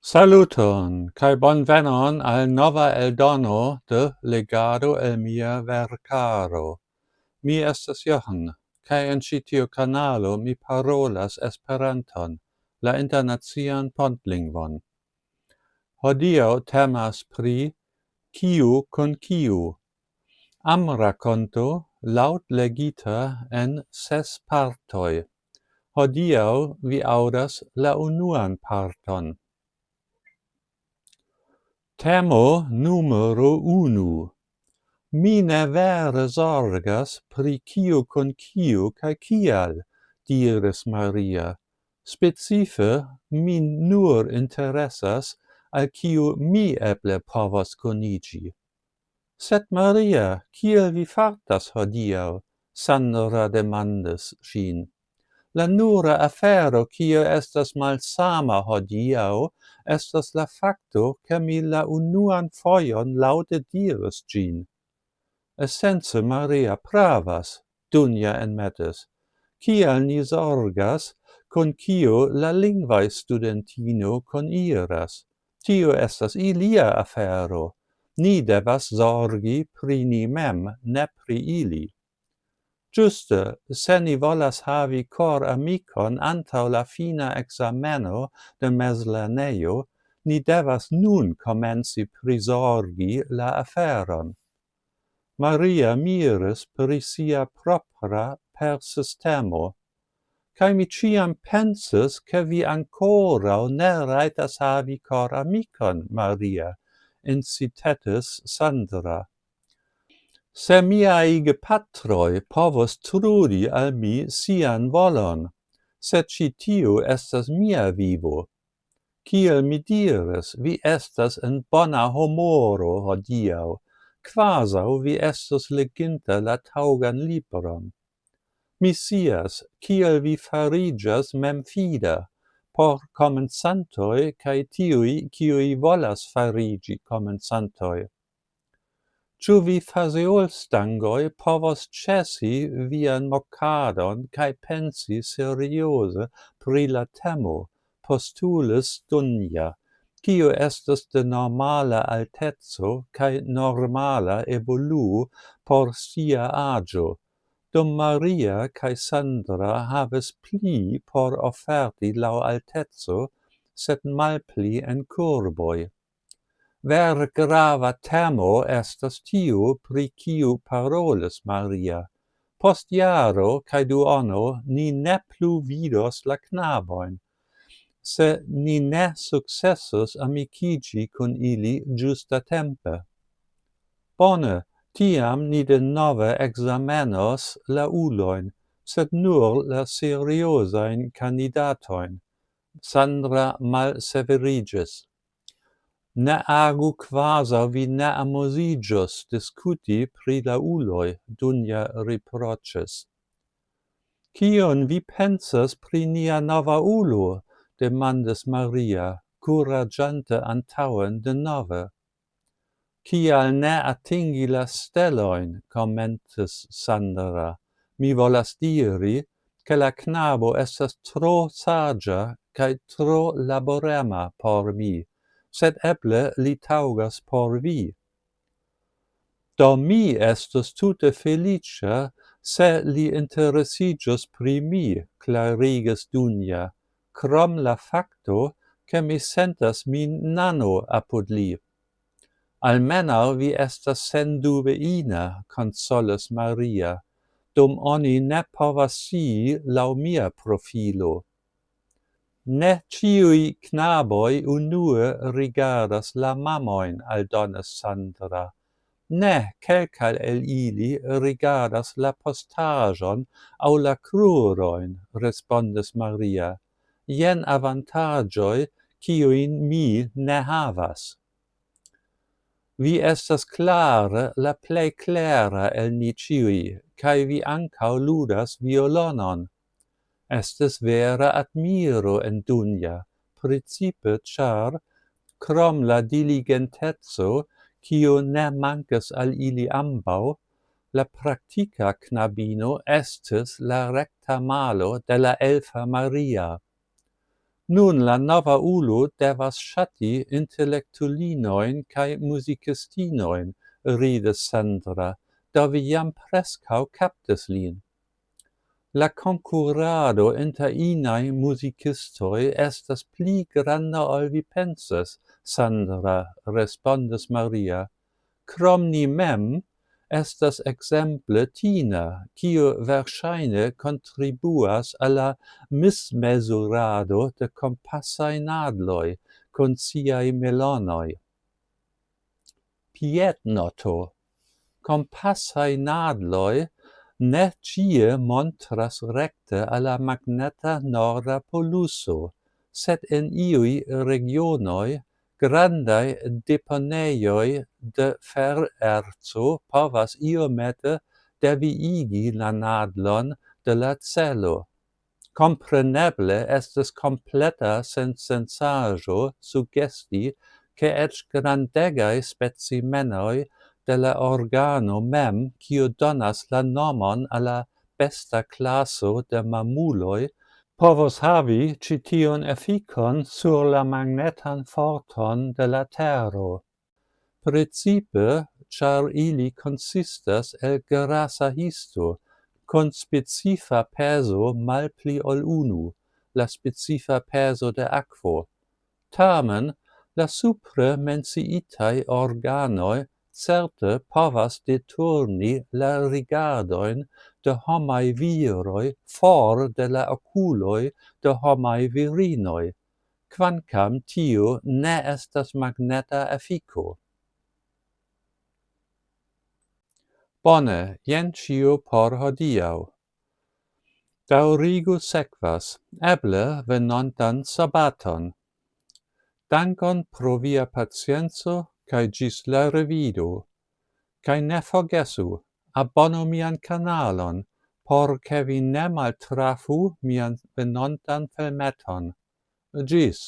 Saluton, kai bonvenon al nova eldono de Legado el mia vercaro. Mi estas Johan, kai en ĉi tiu kanalo mi parolas Esperanton, la internacian pontlingvon. Hodiaŭ temas pri kiu kun kiu. Amrakonto laŭtlegita en 6 partoj. Hodiaŭ vi aŭdas la unuan parton. Temo numero 1. Mi ne vere zorgas pri kiu kun kiu kaj kial, diris Maria. Specife min nur interesas al kiu mi eble povas koniĝi. Sed Maria, kiel vi fartas hodiaŭ? Sandra demandis ŝin. La nura afero kiu estas malsama hodiaŭ estas la fakto, ke mi la unuan fojon laŭte diris ĝin. Esence Maria pravas, Dunja enmetis. Kial ni zorgas, kun kiu la lingvaj studentino kuniras? Tio estas ilia afero. Ni devas zorgi pri ni mem, ne pri ili. Ĝuste, se ni volas havi koramikon antaŭ la fina ekzameno de mezlernejo, ni devas nun komenci prizorgi la aferon. Maria miris pri sia propra persistemo. Kaj mi ĉiam pensis, ke vi ankoraŭ ne rajtas havi koramikon, Maria, insitetis Sandra. Se miaj gepatroj povos trudi al mi sian volon, sed ĉi tiu estas mia vivo. Kiel mi diris, vi estas en bona humoro hodiaŭ, kvazaŭ vi estus leginta la taŭgan libron. Mi scias, kiel vi fariĝas memfida por komencantoj kaj tiuj, kiuj volas fariĝi komencantoj. Ĉu vi fazeolstangoj povos ĉesi vian mokadon kaj pensi serioze pri la temo, postulis Dunja, kio estas de normala alteco kaj normala evoluo por sia aĝo, dum Maria kaj Sandra havis pli por oferti laŭ alteco, sed malpli en kurboj. Vere grava temo estas tiu pri kiu parolis Maria. Post jaro kaj duono ni ne plu vidos la knabojn, se ni ne sukcesos amikiĝi kun ili ĝustatempe. Bone, tiam ni denove ekzamenos la ulojn, sed nur la seriozajn kandidatojn. Sandra malseveriĝis. Ne agu kvazaŭ vi ne amuziĝos diskuti pri la uloj, Dunja riproĉis. Kion vi pensas pri nia nova ulo? Demandis Maria, kuraĝante antaŭen denove. Kial ne atingi la stelojn, komentis Sandra. Mi volas diri, ke la knabo estas tro saĝa kaj tro laborema por mi, sed eble li taŭgas por vi. Do mi estus tute feliĉa, se li interesiĝos pri mi, klarigis Dunja, krom la fakto, ke mi sentas min nano apud li. Almenaŭ vi estas sendube ina, konsolis Maria, dum oni ne povas scii laŭ mia profilo. Ne ĉiuj knaboj unue rigardas la mamojn, aldonis Sandra. Ne, kelkaj el ili rigardas la postaĵon aŭ la krurojn, respondis Maria. Jen avantaĝoj, kiujn mi ne havas. Vi estas klare la plej klera el ni ĉiuj, kaj vi ankaŭ ludas violonon. Estis vera admiro en Dunja, precipe ĉar, krom la diligenteco, kiu ne mankis al ili ambaŭ, la praktika knabino estis la rekta malo de la elfa Maria. Nun la nova ulo devas ŝati intelektulinojn kaj muzikistinojn, ridis Sandra, do vi jam preskaŭ kaptis lin. La konkurado inter inaj muzikistoj estas pli granda ol vi pensas, Sandra, respondis Maria. Krom ni mem, estas ekzemple Tina, kiu verŝajne kontribuas al la mismezurado de kompasaj nadloj kun siaj melonoj. Piednoto. Kompasaj nadloj ne ĉie montras rekte al la magneta norda poluso, sed en iuj regionoj grandaj deponejoj de fererco povas iomete deviigi la nadlon de la celo. Kompreneble estas kompleta sensencaĵo sugesti, ke eĉ grandegaj specimenoj de la organo mem, kiu donas la nomon al la besta klaso de mamuloj, povos havi ĉi tiun efikon sur la magnetan forton de la Tero. Precipe, ĉar ili konsistas el grasa histo, kun specifa pezo malpli ol unu, la specifa pezo de akvo. Tamen, la supre menciitaj organoj certe povas deturni la rigardojn de homaj viroj for de la okuloj de homaj virinoj, kvankam tio ne estas magneta efiko. Bone, jen ĉio por hodiaŭ. Daŭrigu sekvas, eble venontan sabaton. Dankon pro via pacienco kaj ĝis la revido. Kaj ne forgesu, abonu mian kanalon, por ke vi ne maltrafu mian venontan filmeton. Ĝis!